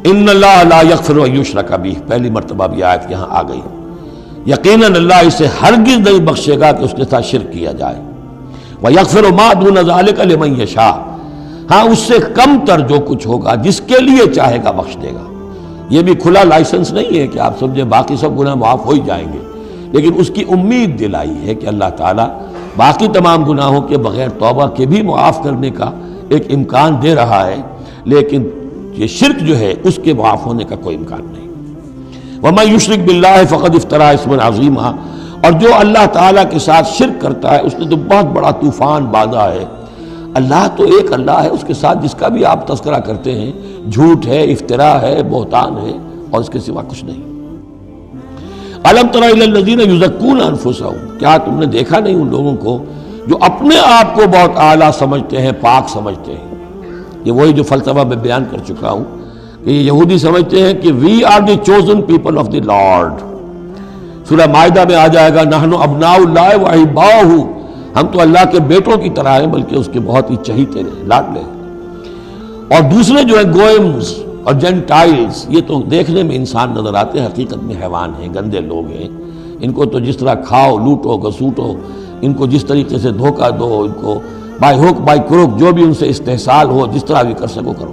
ان اللہ لا یغفر ان یشرک بہ، پہلی مرتبہ بھی آیت یہاں آ گئی، یقیناً اللہ اسے ہرگز نہیں بخشے گا کہ اس کے ساتھ شرک کیا جائے، وَيَغْفِرُ مَا دُونَ ذَلِكَ لِمَن يَشَاءُ، ہاں اس سے کم تر جو کچھ ہوگا جس کے لیے چاہے گا بخش دے گا۔ یہ بھی کھلا لائسنس نہیں ہے کہ آپ سمجھیں باقی سب گناہ معاف ہو ہی جائیں گے، لیکن اس کی امید دلائی ہے کہ اللہ تعالیٰ باقی تمام گناہوں کے بغیر توبہ کے بھی معاف کرنے کا ایک امکان دے رہا ہے، لیکن یہ شرک جو ہے اس کے معاف ہونے کا کوئی امکان نہیں۔ وَمَن يُشْرِكْ بِاللَّهِ فَقَدِ افْتَرَىٰ اِثْمًا عَظِيمًا، اور جو اللہ تعالیٰ کے ساتھ شرک کرتا ہے اس نے تو بہت بڑا طوفان باندھا ہے۔ اللہ تو ایک اللہ ہے، اس کے ساتھ جس کا بھی آپ تذکرہ کرتے ہیں جھوٹ ہے، افتراء ہے، بہتان ہے، اور اس کے سوا کچھ نہیں۔ أَلَمْ تَرَ إِلَى الَّذِينَ يُزَكُّونَ أَنفُسَهُمْ، کیا تم نے دیکھا نہیں ان لوگوں کو جو اپنے آپ کو بہت اعلیٰ سمجھتے ہیں، پاک سمجھتے ہیں؟ یہ وہی جو فلسفہ میں بیان کر چکا ہوں کہ یہ یہودی سمجھتے ہیں کہ we are the chosen people of the Lord. سورہ مائدہ میں آ جائے گا نحن ابناء اللہ واحباؤہ، ہم تو اللہ کے بیٹوں کی طرح ہیں، بلکہ اس کے بہت ہی چہیتے ہیں، لاڈلے ہیں۔ اور دوسرے جو ہیں گوئمز اور جینٹائلز، یہ تو دیکھنے میں انسان نظر آتے ہیں، حقیقت میں حیوان ہیں، گندے لوگ ہیں۔ ان کو تو جس طرح کھاؤ، لوٹو، گسوٹو، ان کو جس طریقے سے دھوکہ دو، ان کو بائی ہوک بائی کروک جو بھی ان سے استحصال ہو، جس طرح بھی کر سکو کرو۔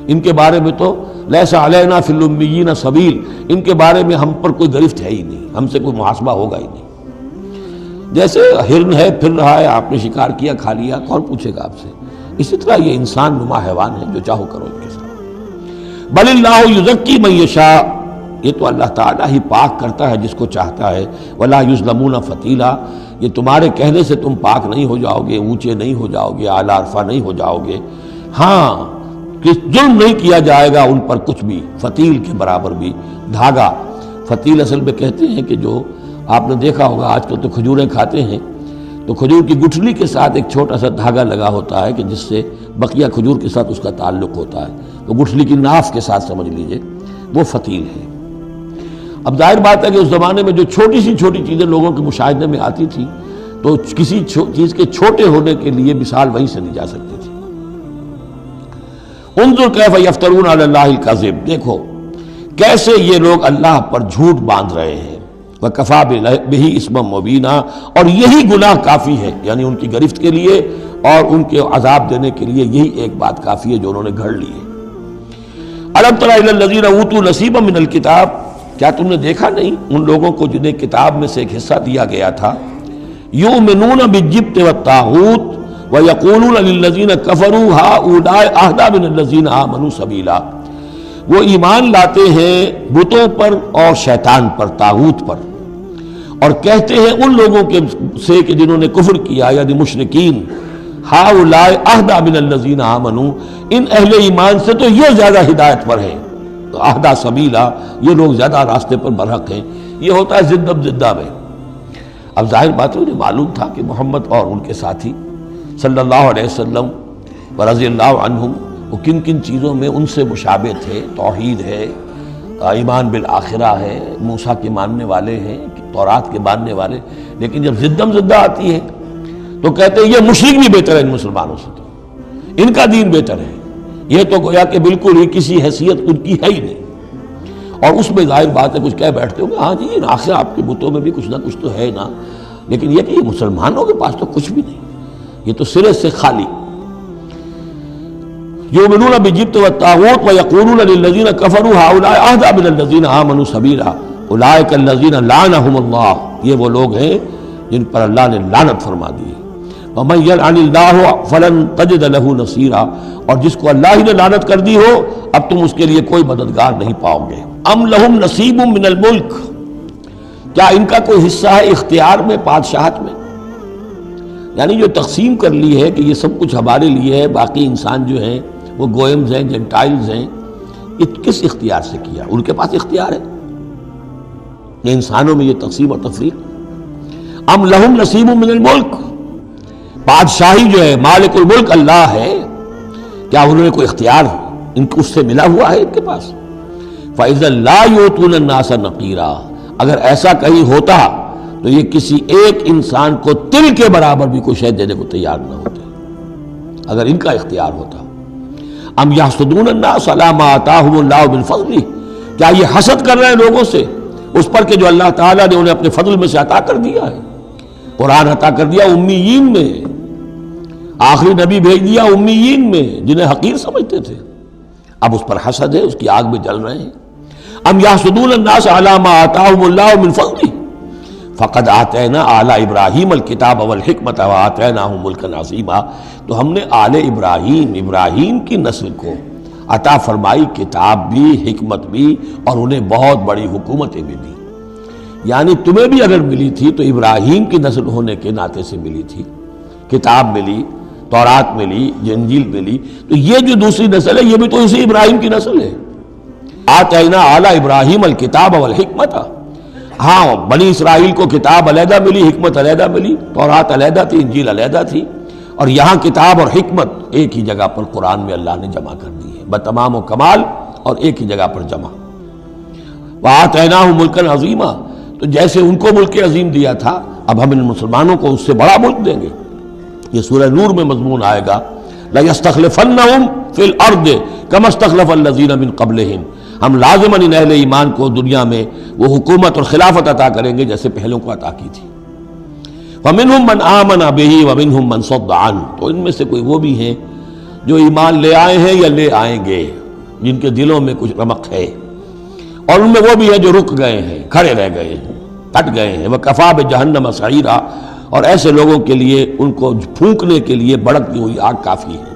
ان کے بارے میں تو لیس علینا فی الامیین سبیل، ان کے بارے میں ہم پر کوئی گرفت ہے ہی نہیں، ہم سے کوئی محاسبہ ہوگا ہی نہیں۔ جیسے ہرن ہے، پھر رہا ہے، آپ نے شکار کیا، کھا لیا، کون پوچھے گا آپ سے؟ اسی طرح یہ انسان نما حیوان ہے، جو چاہو کرو ان کے ساتھ۔ بل اللہ یزکی من یشاء، یہ تو اللہ تعالیٰ ہی پاک کرتا ہے جس کو چاہتا ہے۔ ولا یظلمون فتیلا، یہ تمہارے کہنے سے تم پاک نہیں ہو جاؤ گے، اونچے نہیں ہو جاؤ گے، اعلیٰ عرفہ نہیں ہو جاؤ گے۔ ہاں کہ ظلم نہیں کیا جائے گا ان پر کچھ بھی، فتیل کے برابر بھی۔ دھاگا، فتیل اصل میں کہتے ہیں کہ جو آپ نے دیکھا ہوگا آج کل تو کھجوریں کھاتے ہیں تو کھجور کی گٹھلی کے ساتھ ایک چھوٹا سا دھاگا لگا ہوتا ہے کہ جس سے بقیہ کھجور کے ساتھ اس کا تعلق ہوتا ہے، تو گٹھلی کی ناف کے ساتھ سمجھ لیجئے وہ فتیل ہے۔ اب ظاہر بات ہے کہ اس زمانے میں جو چھوٹی سی چھوٹی چیزیں لوگوں کے مشاہدے میں آتی تھی تو کسی چیز کے چھوٹے ہونے کے لیے مثال وہیں سے لی جا سکتی تھی۔ انظر کیف یفترون علی اللہ الکذب، دیکھو کیسے یہ لوگ اللہ پر جھوٹ باندھ رہے ہیں۔ وکفی بہ اسما مبینا، اور یہی گناہ کافی ہے، یعنی ان کی گرفت کے لیے اور ان کے عذاب دینے کے لیے یہی ایک بات کافی ہے جو انہوں نے گھڑ لی ہے۔ الم تر الی الذین اوتوا نصیبا من الکتاب، کیا تم نے دیکھا نہیں ان لوگوں کو جنہیں کتاب میں سے ایک حصہ دیا گیا تھا؟ یؤمنون بالجبت والطاغوت وَيَقُولُونَ لِلَّذِينَ كَفَرُوا هَؤُلَاءِ أَهْدَىٰ مِنَ الَّذِينَ آمَنُوا سَبِيلًا، وہ ایمان لاتے ہیں بتوں پر اور شیطان پر، طاغوت پر، اور کہتے ہیں ان لوگوں کے سے کہ جنہوں نے کفر کیا، یعنی مشرکین، هَؤُلَاءِ أَهْدَىٰ مِنَ الَّذِينَ آمَنُوا، ان اہل ایمان سے تو یہ زیادہ ہدایت پر ہیں، تو اہدیٰ سبیلا، یہ لوگ زیادہ راستے پر برحق ہیں۔ یہ ہوتا ہے زدہ زدہ میں۔ اب ظاہر بات ہے انہیں معلوم تھا کہ محمد اور ان کے ساتھی صلی اللہ علیہ وسلم ورضی اللہ عنہم وہ کن کن چیزوں میں ان سے مشابہ تھے۔ توحید ہے، ایمان بالآخرہ ہے، موسیٰ کے ماننے والے ہیں، تورات کے ماننے والے، لیکن جب زدم زدہ آتی ہے تو کہتے ہیں یہ مشرک بھی بہتر ہے ان مسلمانوں سے، تو ان کا دین بہتر ہے، یہ تو گویا کہ بالکل ہی کسی حیثیت ان کی ہے ہی نہیں۔ اور اس میں ظاہر بات ہے کچھ کہہ بیٹھتے ہو کہ ہاں جی آخر آپ کے بتوں میں بھی کچھ نہ کچھ تو ہے نا، لیکن یہ کہ یہ مسلمانوں کے پاس تو کچھ بھی نہیں، یہ تو سرے سے خالی۔ یؤمنون بالجبت والطاغوت ویقولون للذین کفروا هؤلاء اهدیٰ من الذین آمنوا سبیلا اولئک الذین لعنهم اللہ، یہ وہ لوگ ہیں جن پر اللہ نے لعنت فرما دی ہے۔ ومن یلعن اللہ فلن تجد له نصیرا، اور جس کو اللہ ہی نے لعنت کر دی ہو اب تم اس کے لیے کوئی مددگار نہیں پاؤ گے۔ ام لہم نصیب من الملک، کیا ان کا کوئی حصہ ہے اختیار میں، بادشاہت میں؟ یعنی جو تقسیم کر لی ہے کہ یہ سب کچھ ہمارے لیے ہے، باقی انسان جو ہیں وہ گوئمز ہیں، جینٹائلز ہیں، یہ کس اختیار سے کیا؟ ان کے پاس اختیار ہے یہ انسانوں میں یہ تقسیم اور تفریق۔ ام لہم نصیب من الملک، بادشاہی جو ہے، مالک الملک اللہ ہے، کیا انہوں نے کوئی اختیار ان کو اس سے ملا ہوا ہے ان کے پاس؟ فَإِذَا لَا يُؤْتُونَ النَّاسَ نَقِيرًا، اگر ایسا کہیں ہوتا تو یہ کسی ایک انسان کو تل کے برابر بھی کوئی شے دینے کو تیار نہ ہوتے اگر ان کا اختیار ہوتا۔ ام یحسدون الناس علی ما آتاہم اللہ من فضلہ، کیا یہ حسد کر رہے ہیں لوگوں سے اس پر کہ جو اللہ تعالیٰ نے انہیں اپنے فضل میں سے عطا کر دیا ہے؟ قرآن عطا کر دیا امیین میں، آخری نبی بھیج دیا امیین میں جنہیں حقیر سمجھتے تھے، اب اس پر حسد ہے، اس کی آگ میں جل رہے ہیں۔ ام یحسدون الناس علی ما آتاہم اللہ من فضلہ فقد آتینا آل ابراہیم الکتاب والحکمت وآتیناہم ملکا عظیما، تو ہم نے آل ابراہیم کی نسل کو عطا فرمائی کتاب بھی، حکمت بھی، اور انہیں بہت بڑی حکومتیں بھی دی۔ یعنی تمہیں بھی اگر ملی تھی تو ابراہیم کی نسل ہونے کے ناطے سے ملی تھی، کتاب ملی، تورات ملی، انجیل ملی، تو یہ جو دوسری نسل ہے یہ بھی تو اسی ابراہیم کی نسل ہے۔ آتینا آل ابراہیم الکتاب والحکمت، ہاں بنی اسرائیل کو کتاب علیحدہ ملی، حکمت علیحدہ ملی، تورات علیحدہ تھی، انجیل علیحدہ تھی، اور یہاں کتاب اور حکمت ایک ہی جگہ پر قرآن میں اللہ نے جمع کر دی ہے بتمام و کمال، اور ایک ہی جگہ پر جمع۔ وآتیناہم ملکا عظیما، تو جیسے ان کو ملک عظیم دیا تھا اب ہم ان مسلمانوں کو اس سے بڑا ملک دیں گے۔ یہ سورہ نور میں مضمون آئے گا، لَيَسْتَخْلِفَنَّهُمْ فِي الْأَرْضِ كَمَا اسْتَخْلَفَ الَّذِينَ مِن قَبْلِهِمْ، ہم لازماً ان اہل ایمان کو دنیا میں وہ حکومت اور خلافت عطا کریں گے جیسے پہلوں کو عطا کی تھی۔ وَمِنْهُمْ مَنْ آمَنَ بِهِ وَمِنْهُمْ مَنْ صَدَّ عَنْهُ، تو ان میں سے کوئی وہ بھی ہیں جو ایمان لے آئے ہیں یا لے آئیں گے، جن کے دلوں میں کچھ رمق ہے، اور ان میں وہ بھی ہیں جو رک گئے ہیں، کھڑے رہ گئے ہیں، ہٹ گئے ہیں۔ وَكَفَىٰ بِجَهَنَّمَ سَعِيرًا، اور ایسے لوگوں کے لیے ان کو پھونکنے کے لیے بھڑکتی ہوئی آگ کافی ہے۔